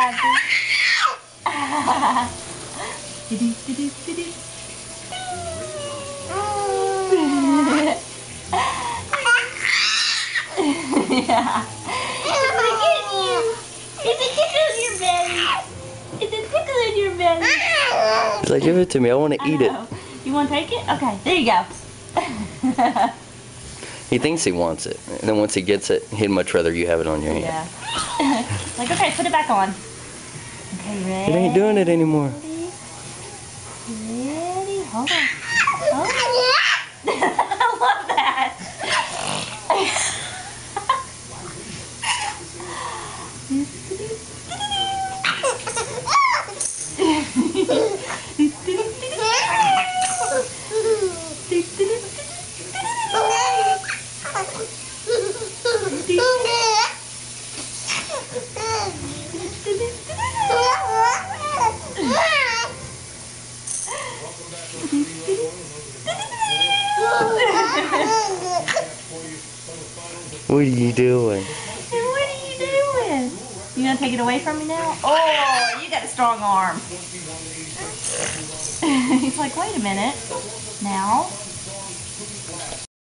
happy. Yeah. It's a tickle in your belly. It's a tickle in your belly. He's like, give it to me. I want to eat it. You want to take it? Okay, there you go. He thinks he wants it. And then once he gets it, he'd much rather you have it on your hand. Yeah. Like, okay, put it back on. Okay, ready? It ain't doing it anymore. Ready? Hold on. Hold on. I love that. What are you doing? What are you doing? You gonna take it away from me now? Oh, you got a strong arm. He's like, wait a minute. Now.